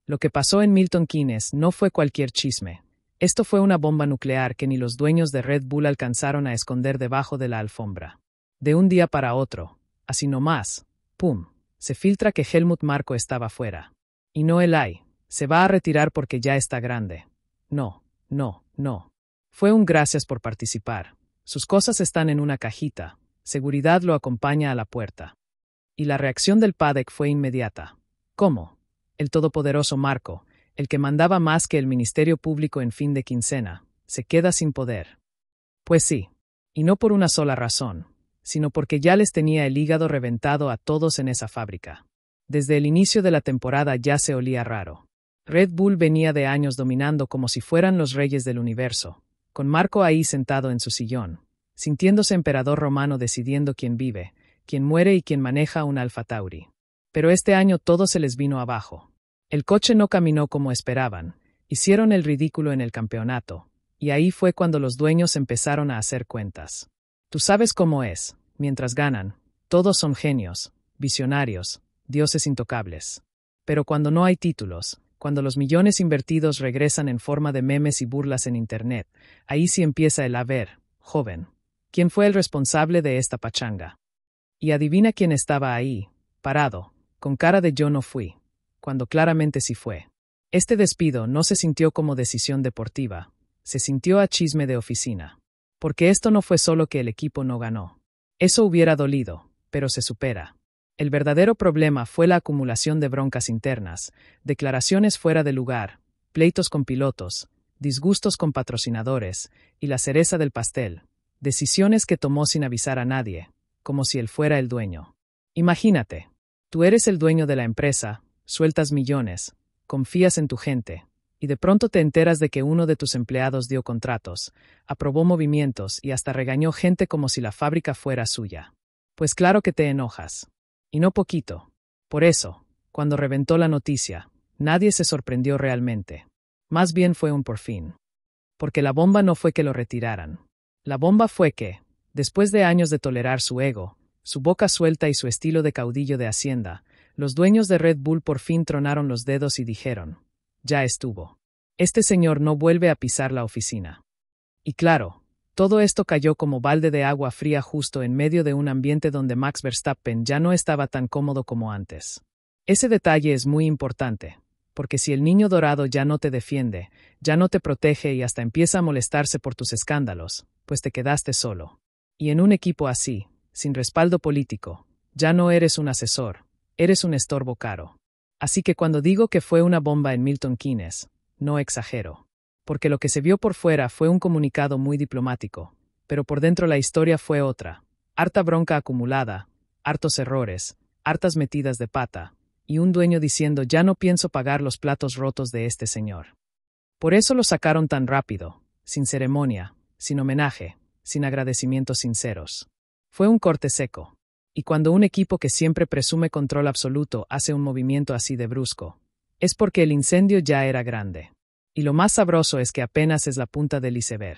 Lo que pasó en Milton Keynes no fue cualquier chisme. Esto fue una bomba nuclear que ni los dueños de Red Bull alcanzaron a esconder debajo de la alfombra. De un día para otro, así nomás, ¡pum!, se filtra que Helmut Marko estaba fuera. Y no Eli, se va a retirar porque ya está grande. No, no, no. Fue un gracias por participar. Sus cosas están en una cajita. Seguridad lo acompaña a la puerta. Y la reacción del paddock fue inmediata. ¿Cómo? El todopoderoso Marko, el que mandaba más que el Ministerio Público en fin de quincena, se queda sin poder. Pues sí, y no por una sola razón, sino porque ya les tenía el hígado reventado a todos en esa fábrica. Desde el inicio de la temporada ya se olía raro. Red Bull venía de años dominando como si fueran los reyes del universo, con Marko ahí sentado en su sillón, sintiéndose emperador romano decidiendo quién vive, quién muere y quién maneja un Alfa Tauri. Pero este año todo se les vino abajo. El coche no caminó como esperaban, hicieron el ridículo en el campeonato, y ahí fue cuando los dueños empezaron a hacer cuentas. Tú sabes cómo es, mientras ganan, todos son genios, visionarios, dioses intocables. Pero cuando no hay títulos, cuando los millones invertidos regresan en forma de memes y burlas en Internet, ahí sí empieza el a ver, joven, ¿quién fue el responsable de esta pachanga? Y adivina quién estaba ahí, parado, con cara de yo no fui, cuando claramente sí fue. Este despido no se sintió como decisión deportiva, se sintió a chisme de oficina. Porque esto no fue solo que el equipo no ganó. Eso hubiera dolido, pero se supera. El verdadero problema fue la acumulación de broncas internas, declaraciones fuera de lugar, pleitos con pilotos, disgustos con patrocinadores, y la cereza del pastel, decisiones que tomó sin avisar a nadie, como si él fuera el dueño. Imagínate, tú eres el dueño de la empresa, sueltas millones, confías en tu gente, y de pronto te enteras de que uno de tus empleados dio contratos, aprobó movimientos y hasta regañó gente como si la fábrica fuera suya. Pues claro que te enojas. Y no poquito. Por eso, cuando reventó la noticia, nadie se sorprendió realmente. Más bien fue un por fin. Porque la bomba no fue que lo retiraran. La bomba fue que, después de años de tolerar su ego, su boca suelta y su estilo de caudillo de Hacienda, los dueños de Red Bull por fin tronaron los dedos y dijeron: ya estuvo. Este señor no vuelve a pisar la oficina. Y claro, todo esto cayó como balde de agua fría justo en medio de un ambiente donde Max Verstappen ya no estaba tan cómodo como antes. Ese detalle es muy importante, porque si el niño dorado ya no te defiende, ya no te protege y hasta empieza a molestarse por tus escándalos, pues te quedaste solo. Y en un equipo así, sin respaldo político, ya no eres un asesor, eres un estorbo caro. Así que cuando digo que fue una bomba en Milton Keynes, no exagero. Porque lo que se vio por fuera fue un comunicado muy diplomático, pero por dentro la historia fue otra. Harta bronca acumulada, hartos errores, hartas metidas de pata, y un dueño diciendo ya no pienso pagar los platos rotos de este señor. Por eso lo sacaron tan rápido, sin ceremonia, sin homenaje, sin agradecimientos sinceros. Fue un corte seco. Y cuando un equipo que siempre presume control absoluto hace un movimiento así de brusco, es porque el incendio ya era grande. Y lo más sabroso es que apenas es la punta del iceberg.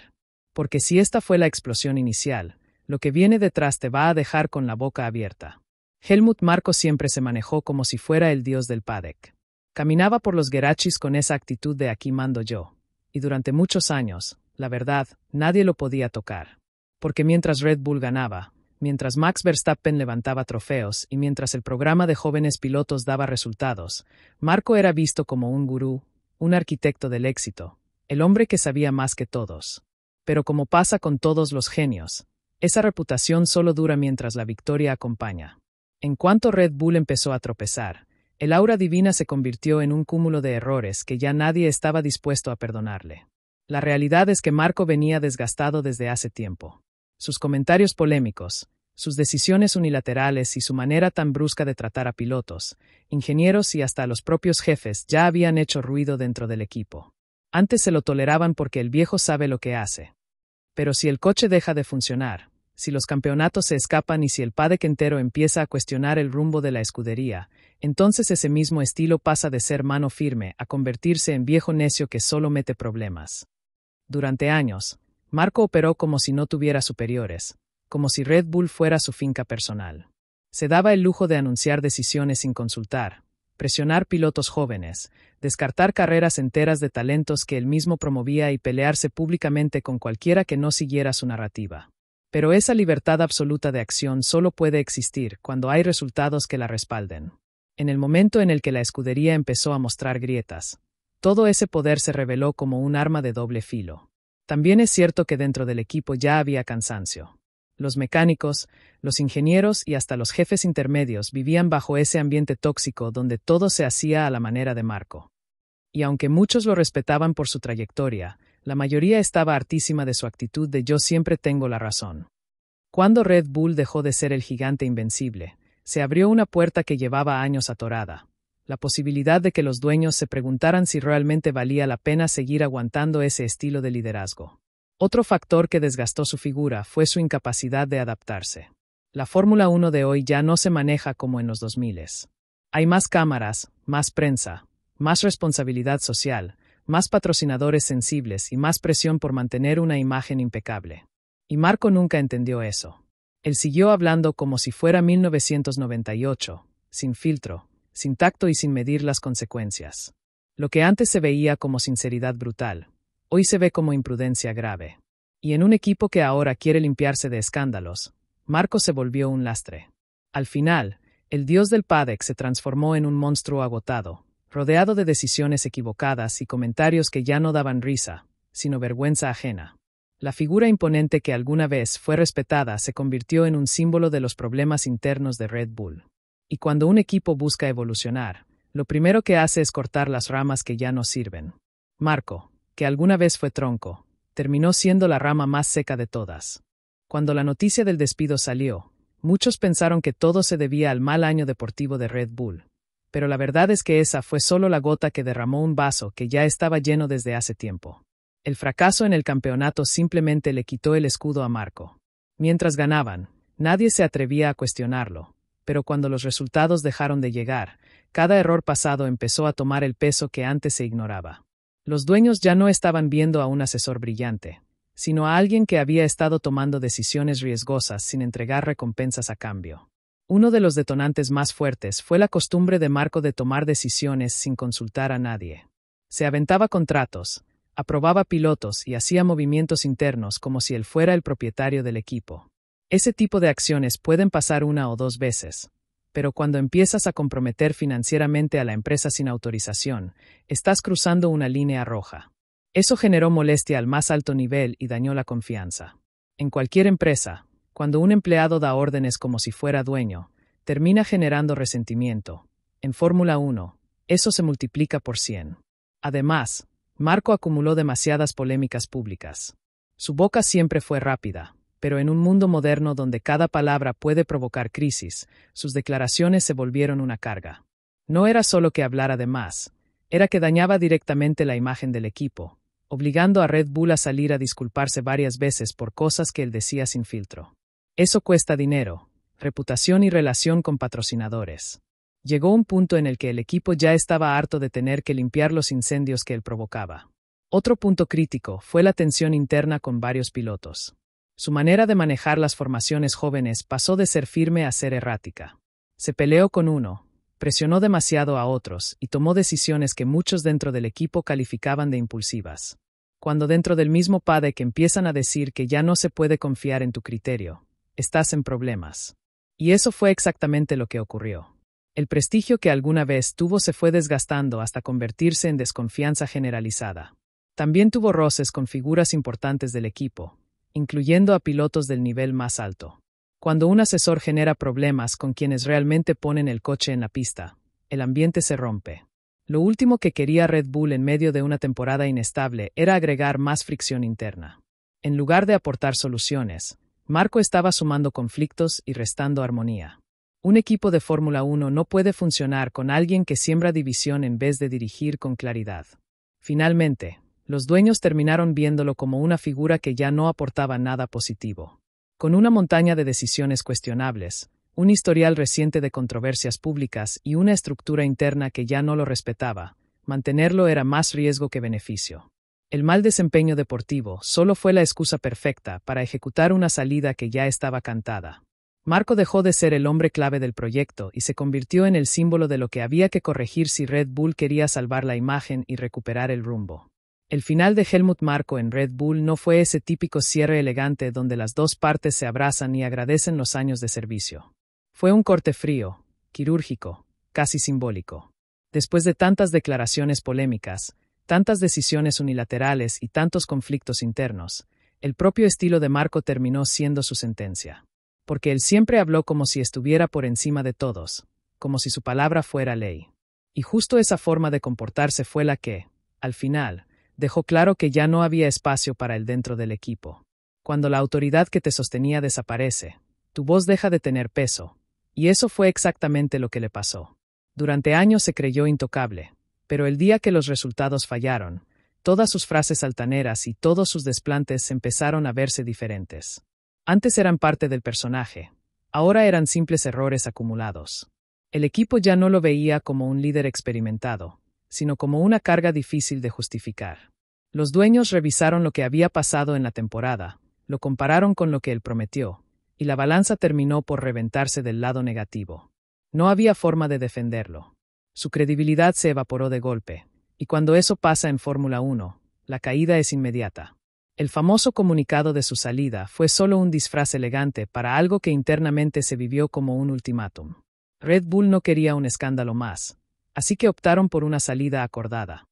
Porque si esta fue la explosión inicial, lo que viene detrás te va a dejar con la boca abierta. Helmut Marko siempre se manejó como si fuera el dios del paddock. Caminaba por los garachis con esa actitud de aquí mando yo. Y durante muchos años, la verdad, nadie lo podía tocar. Porque mientras Red Bull ganaba, mientras Max Verstappen levantaba trofeos y mientras el programa de jóvenes pilotos daba resultados, Marko era visto como un gurú, un arquitecto del éxito, el hombre que sabía más que todos. Pero como pasa con todos los genios, esa reputación solo dura mientras la victoria acompaña. En cuanto Red Bull empezó a tropezar, el aura divina se convirtió en un cúmulo de errores que ya nadie estaba dispuesto a perdonarle. La realidad es que Marko venía desgastado desde hace tiempo. Sus comentarios polémicos, sus decisiones unilaterales y su manera tan brusca de tratar a pilotos, ingenieros y hasta a los propios jefes ya habían hecho ruido dentro del equipo. Antes se lo toleraban porque el viejo sabe lo que hace. Pero si el coche deja de funcionar, si los campeonatos se escapan y si el paddock entero empieza a cuestionar el rumbo de la escudería, entonces ese mismo estilo pasa de ser mano firme a convertirse en viejo necio que solo mete problemas. Durante años, Marko operó como si no tuviera superiores, como si Red Bull fuera su finca personal. Se daba el lujo de anunciar decisiones sin consultar, presionar pilotos jóvenes, descartar carreras enteras de talentos que él mismo promovía y pelearse públicamente con cualquiera que no siguiera su narrativa. Pero esa libertad absoluta de acción solo puede existir cuando hay resultados que la respalden. En el momento en el que la escudería empezó a mostrar grietas, todo ese poder se reveló como un arma de doble filo. También es cierto que dentro del equipo ya había cansancio. Los mecánicos, los ingenieros y hasta los jefes intermedios vivían bajo ese ambiente tóxico donde todo se hacía a la manera de Marco. Y aunque muchos lo respetaban por su trayectoria, la mayoría estaba hartísima de su actitud de yo siempre tengo la razón. Cuando Red Bull dejó de ser el gigante invencible, se abrió una puerta que llevaba años atorada. La posibilidad de que los dueños se preguntaran si realmente valía la pena seguir aguantando ese estilo de liderazgo. Otro factor que desgastó su figura fue su incapacidad de adaptarse. La Fórmula 1 de hoy ya no se maneja como en los 2000. Hay más cámaras, más prensa, más responsabilidad social, más patrocinadores sensibles y más presión por mantener una imagen impecable. Y Marco nunca entendió eso. Él siguió hablando como si fuera 1998, sin filtro, sin tacto y sin medir las consecuencias. Lo que antes se veía como sinceridad brutal, hoy se ve como imprudencia grave. Y en un equipo que ahora quiere limpiarse de escándalos, Marco se volvió un lastre. Al final, el dios del paddock se transformó en un monstruo agotado, rodeado de decisiones equivocadas y comentarios que ya no daban risa, sino vergüenza ajena. La figura imponente que alguna vez fue respetada se convirtió en un símbolo de los problemas internos de Red Bull. Y cuando un equipo busca evolucionar, lo primero que hace es cortar las ramas que ya no sirven. Marco, que alguna vez fue tronco, terminó siendo la rama más seca de todas. Cuando la noticia del despido salió, muchos pensaron que todo se debía al mal año deportivo de Red Bull. Pero la verdad es que esa fue solo la gota que derramó un vaso que ya estaba lleno desde hace tiempo. El fracaso en el campeonato simplemente le quitó el escudo a Marco. Mientras ganaban, nadie se atrevía a cuestionarlo, pero cuando los resultados dejaron de llegar, cada error pasado empezó a tomar el peso que antes se ignoraba. Los dueños ya no estaban viendo a un asesor brillante, sino a alguien que había estado tomando decisiones riesgosas sin entregar recompensas a cambio. Uno de los detonantes más fuertes fue la costumbre de Marco de tomar decisiones sin consultar a nadie. Se aventaba contratos, aprobaba pilotos y hacía movimientos internos como si él fuera el propietario del equipo. Ese tipo de acciones pueden pasar una o dos veces, pero cuando empiezas a comprometer financieramente a la empresa sin autorización, estás cruzando una línea roja. Eso generó molestia al más alto nivel y dañó la confianza. En cualquier empresa, cuando un empleado da órdenes como si fuera dueño, termina generando resentimiento. En Fórmula 1, eso se multiplica por 100. Además, Marco acumuló demasiadas polémicas públicas. Su boca siempre fue rápida, pero en un mundo moderno donde cada palabra puede provocar crisis, sus declaraciones se volvieron una carga. No era solo que hablara de más, era que dañaba directamente la imagen del equipo, obligando a Red Bull a salir a disculparse varias veces por cosas que él decía sin filtro. Eso cuesta dinero, reputación y relación con patrocinadores. Llegó un punto en el que el equipo ya estaba harto de tener que limpiar los incendios que él provocaba. Otro punto crítico fue la tensión interna con varios pilotos. Su manera de manejar las formaciones jóvenes pasó de ser firme a ser errática. Se peleó con uno, presionó demasiado a otros y tomó decisiones que muchos dentro del equipo calificaban de impulsivas. Cuando dentro del mismo paddock empiezan a decir que ya no se puede confiar en tu criterio, estás en problemas. Y eso fue exactamente lo que ocurrió. El prestigio que alguna vez tuvo se fue desgastando hasta convertirse en desconfianza generalizada. También tuvo roces con figuras importantes del equipo, incluyendo a pilotos del nivel más alto. Cuando un asesor genera problemas con quienes realmente ponen el coche en la pista, el ambiente se rompe. Lo último que quería Red Bull en medio de una temporada inestable era agregar más fricción interna. En lugar de aportar soluciones, Marco estaba sumando conflictos y restando armonía. Un equipo de Fórmula 1 no puede funcionar con alguien que siembra división en vez de dirigir con claridad. Finalmente, los dueños terminaron viéndolo como una figura que ya no aportaba nada positivo. Con una montaña de decisiones cuestionables, un historial reciente de controversias públicas y una estructura interna que ya no lo respetaba, mantenerlo era más riesgo que beneficio. El mal desempeño deportivo solo fue la excusa perfecta para ejecutar una salida que ya estaba cantada. Marco dejó de ser el hombre clave del proyecto y se convirtió en el símbolo de lo que había que corregir si Red Bull quería salvar la imagen y recuperar el rumbo. El final de Helmut Marko en Red Bull no fue ese típico cierre elegante donde las dos partes se abrazan y agradecen los años de servicio. Fue un corte frío, quirúrgico, casi simbólico. Después de tantas declaraciones polémicas, tantas decisiones unilaterales y tantos conflictos internos, el propio estilo de Marko terminó siendo su sentencia. Porque él siempre habló como si estuviera por encima de todos, como si su palabra fuera ley. Y justo esa forma de comportarse fue la que, al final, dejó claro que ya no había espacio para él dentro del equipo. Cuando la autoridad que te sostenía desaparece, tu voz deja de tener peso, y eso fue exactamente lo que le pasó. Durante años se creyó intocable, pero el día que los resultados fallaron, todas sus frases altaneras y todos sus desplantes empezaron a verse diferentes. Antes eran parte del personaje, ahora eran simples errores acumulados. El equipo ya no lo veía como un líder experimentado, sino como una carga difícil de justificar. Los dueños revisaron lo que había pasado en la temporada, lo compararon con lo que él prometió, y la balanza terminó por reventarse del lado negativo. No había forma de defenderlo. Su credibilidad se evaporó de golpe, y cuando eso pasa en Fórmula 1, la caída es inmediata. El famoso comunicado de su salida fue solo un disfraz elegante para algo que internamente se vivió como un ultimátum. Red Bull no quería un escándalo más, así que optaron por una salida acordada.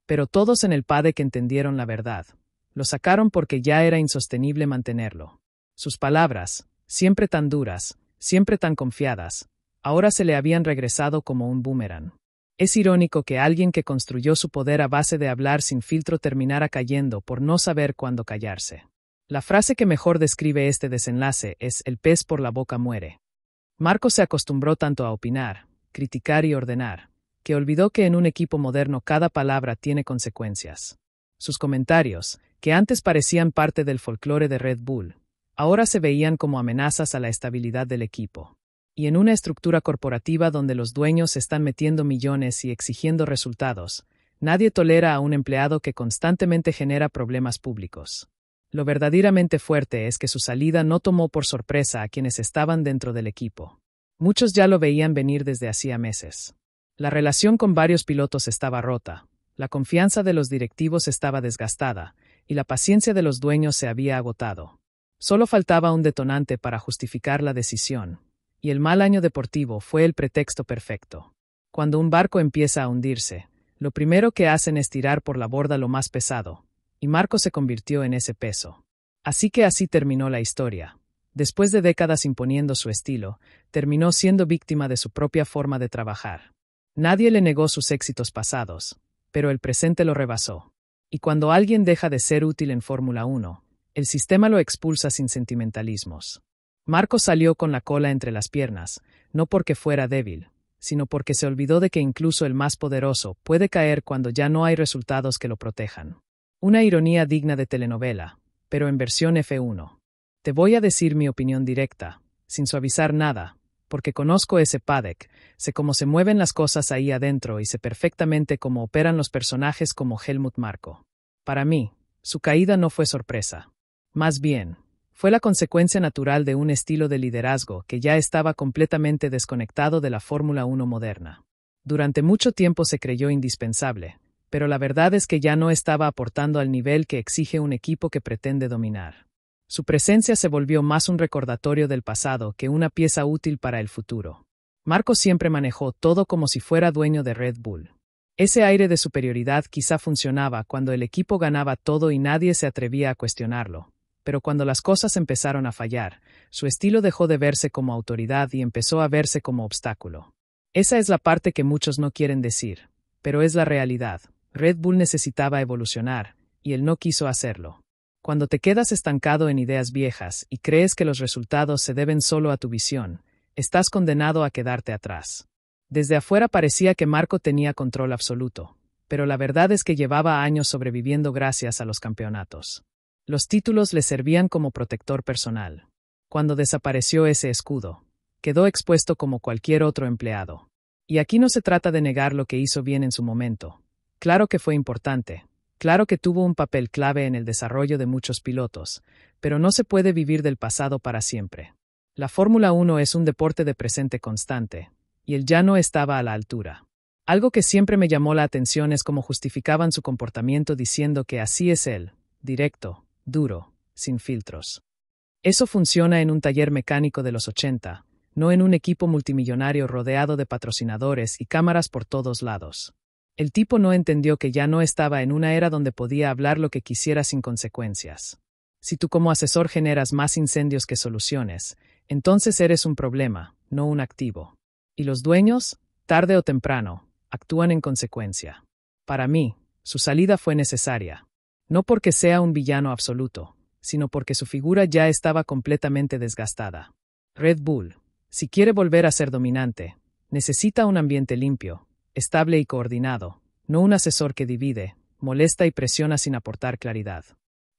Pero todos en el paddock entendieron la verdad. Lo sacaron porque ya era insostenible mantenerlo. Sus palabras, siempre tan duras, siempre tan confiadas, ahora se le habían regresado como un boomerang. Es irónico que alguien que construyó su poder a base de hablar sin filtro terminara cayendo por no saber cuándo callarse. La frase que mejor describe este desenlace es «el pez por la boca muere». Marko se acostumbró tanto a opinar, criticar y ordenar, que olvidó que en un equipo moderno cada palabra tiene consecuencias. Sus comentarios, que antes parecían parte del folclore de Red Bull, ahora se veían como amenazas a la estabilidad del equipo. Y en una estructura corporativa donde los dueños están metiendo millones y exigiendo resultados, nadie tolera a un empleado que constantemente genera problemas públicos. Lo verdaderamente fuerte es que su salida no tomó por sorpresa a quienes estaban dentro del equipo. Muchos ya lo veían venir desde hacía meses. La relación con varios pilotos estaba rota, la confianza de los directivos estaba desgastada, y la paciencia de los dueños se había agotado. Solo faltaba un detonante para justificar la decisión. Y el mal año deportivo fue el pretexto perfecto. Cuando un barco empieza a hundirse, lo primero que hacen es tirar por la borda lo más pesado, y Marko se convirtió en ese peso. Así terminó la historia. Después de décadas imponiendo su estilo, terminó siendo víctima de su propia forma de trabajar. Nadie le negó sus éxitos pasados, pero el presente lo rebasó. Y cuando alguien deja de ser útil en Fórmula 1, el sistema lo expulsa sin sentimentalismos. Marko salió con la cola entre las piernas, no porque fuera débil, sino porque se olvidó de que incluso el más poderoso puede caer cuando ya no hay resultados que lo protejan. Una ironía digna de telenovela, pero en versión F1. Te voy a decir mi opinión directa, sin suavizar nada, porque conozco ese paddock, sé cómo se mueven las cosas ahí adentro y sé perfectamente cómo operan los personajes como Helmut Marko. Para mí, su caída no fue sorpresa. Más bien, fue la consecuencia natural de un estilo de liderazgo que ya estaba completamente desconectado de la Fórmula 1 moderna. Durante mucho tiempo se creyó indispensable, pero la verdad es que ya no estaba aportando al nivel que exige un equipo que pretende dominar. Su presencia se volvió más un recordatorio del pasado que una pieza útil para el futuro. Marko siempre manejó todo como si fuera dueño de Red Bull. Ese aire de superioridad quizá funcionaba cuando el equipo ganaba todo y nadie se atrevía a cuestionarlo. Pero cuando las cosas empezaron a fallar, su estilo dejó de verse como autoridad y empezó a verse como obstáculo. Esa es la parte que muchos no quieren decir, pero es la realidad. Red Bull necesitaba evolucionar, y él no quiso hacerlo. Cuando te quedas estancado en ideas viejas y crees que los resultados se deben solo a tu visión, estás condenado a quedarte atrás. Desde afuera parecía que Marko tenía control absoluto, pero la verdad es que llevaba años sobreviviendo gracias a los campeonatos. Los títulos le servían como protector personal. Cuando desapareció ese escudo, quedó expuesto como cualquier otro empleado. Y aquí no se trata de negar lo que hizo bien en su momento. Claro que fue importante, claro que tuvo un papel clave en el desarrollo de muchos pilotos, pero no se puede vivir del pasado para siempre. La Fórmula 1 es un deporte de presente constante, y él ya no estaba a la altura. Algo que siempre me llamó la atención es cómo justificaban su comportamiento diciendo que así es él, directo, duro, sin filtros. Eso funciona en un taller mecánico de los 80, no en un equipo multimillonario rodeado de patrocinadores y cámaras por todos lados. El tipo no entendió que ya no estaba en una era donde podía hablar lo que quisiera sin consecuencias. Si tú como asesor generas más incendios que soluciones, entonces eres un problema, no un activo. Y los dueños, tarde o temprano, actúan en consecuencia. Para mí, su salida fue necesaria. No porque sea un villano absoluto, sino porque su figura ya estaba completamente desgastada. Red Bull, si quiere volver a ser dominante, necesita un ambiente limpio, estable y coordinado, no un asesor que divide, molesta y presiona sin aportar claridad.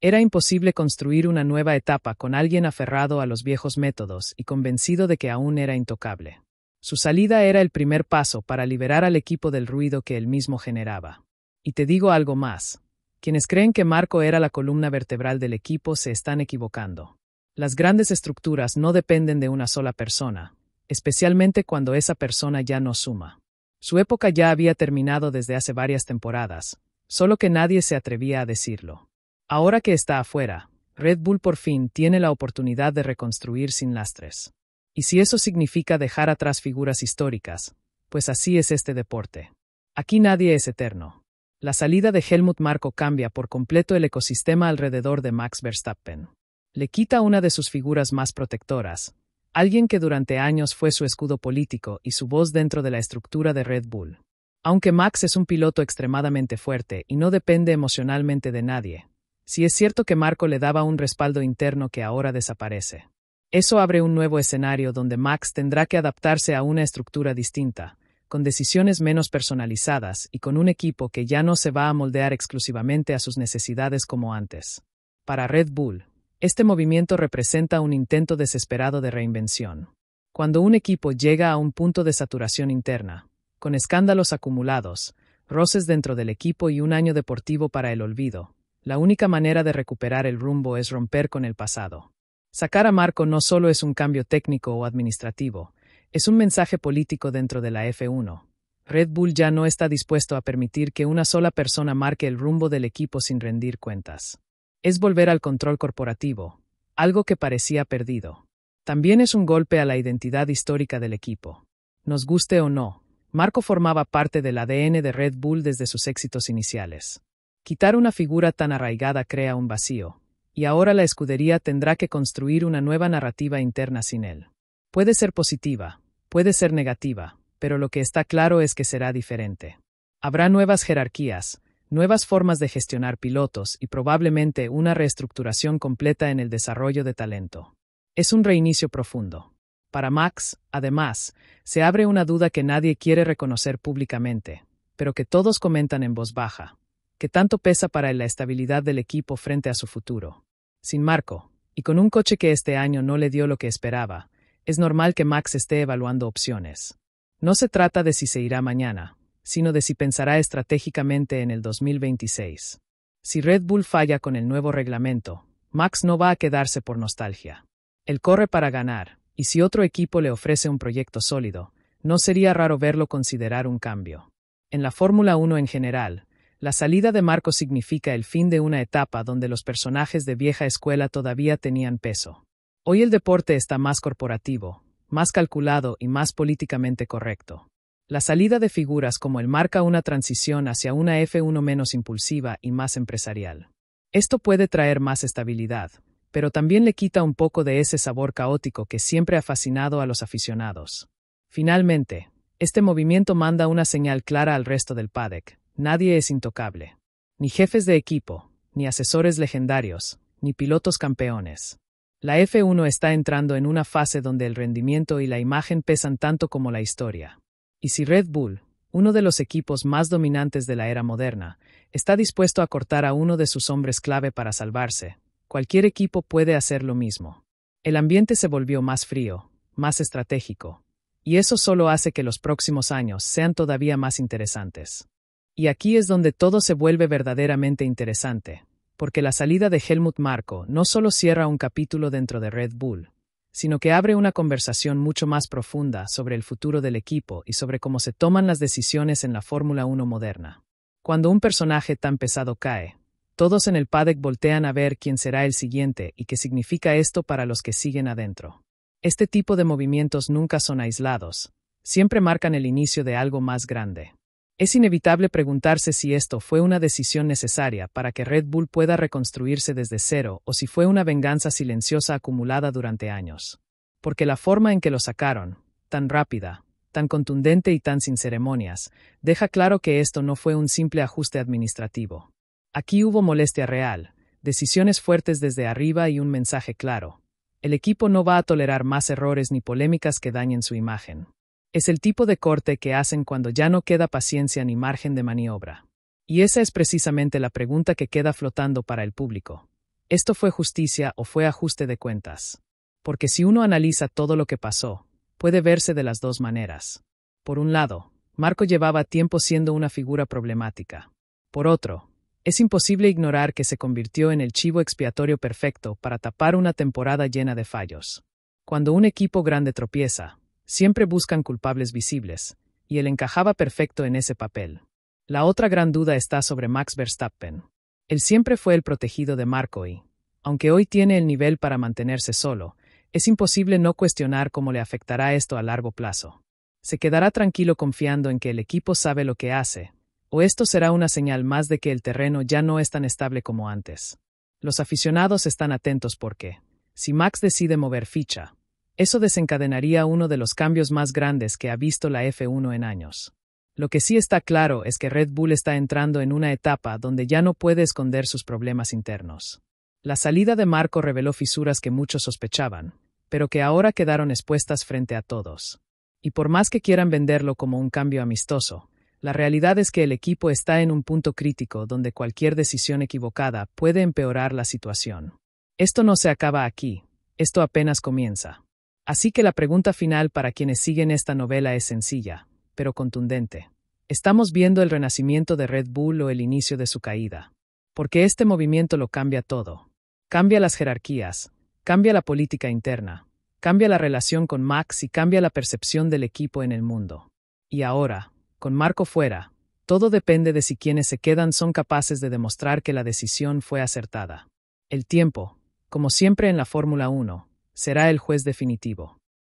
Era imposible construir una nueva etapa con alguien aferrado a los viejos métodos y convencido de que aún era intocable. Su salida era el primer paso para liberar al equipo del ruido que él mismo generaba. Y te digo algo más. Quienes creen que Marco era la columna vertebral del equipo se están equivocando. Las grandes estructuras no dependen de una sola persona, especialmente cuando esa persona ya no suma. Su época ya había terminado desde hace varias temporadas, solo que nadie se atrevía a decirlo. Ahora que está afuera, Red Bull por fin tiene la oportunidad de reconstruir sin lastres. Y si eso significa dejar atrás figuras históricas, pues así es este deporte. Aquí nadie es eterno. La salida de Helmut Marko cambia por completo el ecosistema alrededor de Max Verstappen. Le quita una de sus figuras más protectoras, alguien que durante años fue su escudo político y su voz dentro de la estructura de Red Bull. Aunque Max es un piloto extremadamente fuerte y no depende emocionalmente de nadie, sí es cierto que Marko le daba un respaldo interno que ahora desaparece. Eso abre un nuevo escenario donde Max tendrá que adaptarse a una estructura distinta, con decisiones menos personalizadas y con un equipo que ya no se va a moldear exclusivamente a sus necesidades como antes. Para Red Bull, este movimiento representa un intento desesperado de reinvención. Cuando un equipo llega a un punto de saturación interna, con escándalos acumulados, roces dentro del equipo y un año deportivo para el olvido, la única manera de recuperar el rumbo es romper con el pasado. Sacar a Marko no solo es un cambio técnico o administrativo, es un mensaje político dentro de la F1. Red Bull ya no está dispuesto a permitir que una sola persona marque el rumbo del equipo sin rendir cuentas. Es volver al control corporativo, algo que parecía perdido. También es un golpe a la identidad histórica del equipo. Nos guste o no, Marko formaba parte del ADN de Red Bull desde sus éxitos iniciales. Quitar una figura tan arraigada crea un vacío, y ahora la escudería tendrá que construir una nueva narrativa interna sin él. Puede ser positiva, puede ser negativa, pero lo que está claro es que será diferente. Habrá nuevas jerarquías, nuevas formas de gestionar pilotos y probablemente una reestructuración completa en el desarrollo de talento. Es un reinicio profundo. Para Max, además, se abre una duda que nadie quiere reconocer públicamente, pero que todos comentan en voz baja. ¿Qué tanto pesa para él la estabilidad del equipo frente a su futuro? Sin Marko, y con un coche que este año no le dio lo que esperaba, es normal que Max esté evaluando opciones. No se trata de si se irá mañana, sino de si pensará estratégicamente en el 2026. Si Red Bull falla con el nuevo reglamento, Max no va a quedarse por nostalgia. Él corre para ganar, y si otro equipo le ofrece un proyecto sólido, no sería raro verlo considerar un cambio. En la Fórmula 1 en general, la salida de Marko significa el fin de una etapa donde los personajes de vieja escuela todavía tenían peso. Hoy el deporte está más corporativo, más calculado y más políticamente correcto. La salida de figuras como él marca una transición hacia una F1 menos impulsiva y más empresarial. Esto puede traer más estabilidad, pero también le quita un poco de ese sabor caótico que siempre ha fascinado a los aficionados. Finalmente, este movimiento manda una señal clara al resto del paddock: nadie es intocable. Ni jefes de equipo, ni asesores legendarios, ni pilotos campeones. La F1 está entrando en una fase donde el rendimiento y la imagen pesan tanto como la historia. Y si Red Bull, uno de los equipos más dominantes de la era moderna, está dispuesto a cortar a uno de sus hombres clave para salvarse, cualquier equipo puede hacer lo mismo. El ambiente se volvió más frío, más estratégico, y eso solo hace que los próximos años sean todavía más interesantes. Y aquí es donde todo se vuelve verdaderamente interesante, porque la salida de Helmut Marko no solo cierra un capítulo dentro de Red Bull, sino que abre una conversación mucho más profunda sobre el futuro del equipo y sobre cómo se toman las decisiones en la Fórmula 1 moderna. Cuando un personaje tan pesado cae, todos en el paddock voltean a ver quién será el siguiente y qué significa esto para los que siguen adentro. Este tipo de movimientos nunca son aislados, siempre marcan el inicio de algo más grande. Es inevitable preguntarse si esto fue una decisión necesaria para que Red Bull pueda reconstruirse desde cero o si fue una venganza silenciosa acumulada durante años. Porque la forma en que lo sacaron, tan rápida, tan contundente y tan sin ceremonias, deja claro que esto no fue un simple ajuste administrativo. Aquí hubo molestia real, decisiones fuertes desde arriba y un mensaje claro. El equipo no va a tolerar más errores ni polémicas que dañen su imagen. Es el tipo de corte que hacen cuando ya no queda paciencia ni margen de maniobra. Y esa es precisamente la pregunta que queda flotando para el público. ¿Esto fue justicia o fue ajuste de cuentas? Porque si uno analiza todo lo que pasó, puede verse de las dos maneras. Por un lado, Marco llevaba tiempo siendo una figura problemática. Por otro, es imposible ignorar que se convirtió en el chivo expiatorio perfecto para tapar una temporada llena de fallos. Cuando un equipo grande tropieza, siempre buscan culpables visibles, y él encajaba perfecto en ese papel. La otra gran duda está sobre Max Verstappen. Él siempre fue el protegido de Marco y, aunque hoy tiene el nivel para mantenerse solo, es imposible no cuestionar cómo le afectará esto a largo plazo. ¿Se quedará tranquilo confiando en que el equipo sabe lo que hace? ¿O esto será una señal más de que el terreno ya no es tan estable como antes? Los aficionados están atentos porque, si Max decide mover ficha, eso desencadenaría uno de los cambios más grandes que ha visto la F1 en años. Lo que sí está claro es que Red Bull está entrando en una etapa donde ya no puede esconder sus problemas internos. La salida de Marco reveló fisuras que muchos sospechaban, pero que ahora quedaron expuestas frente a todos. Y por más que quieran venderlo como un cambio amistoso, la realidad es que el equipo está en un punto crítico donde cualquier decisión equivocada puede empeorar la situación. Esto no se acaba aquí, esto apenas comienza. Así que la pregunta final para quienes siguen esta novela es sencilla, pero contundente. ¿Estamos viendo el renacimiento de Red Bull o el inicio de su caída? Porque este movimiento lo cambia todo. Cambia las jerarquías, cambia la política interna, cambia la relación con Max y cambia la percepción del equipo en el mundo. Y ahora, con Marco fuera, todo depende de si quienes se quedan son capaces de demostrar que la decisión fue acertada. El tiempo, como siempre en la Fórmula 1, será el juez definitivo.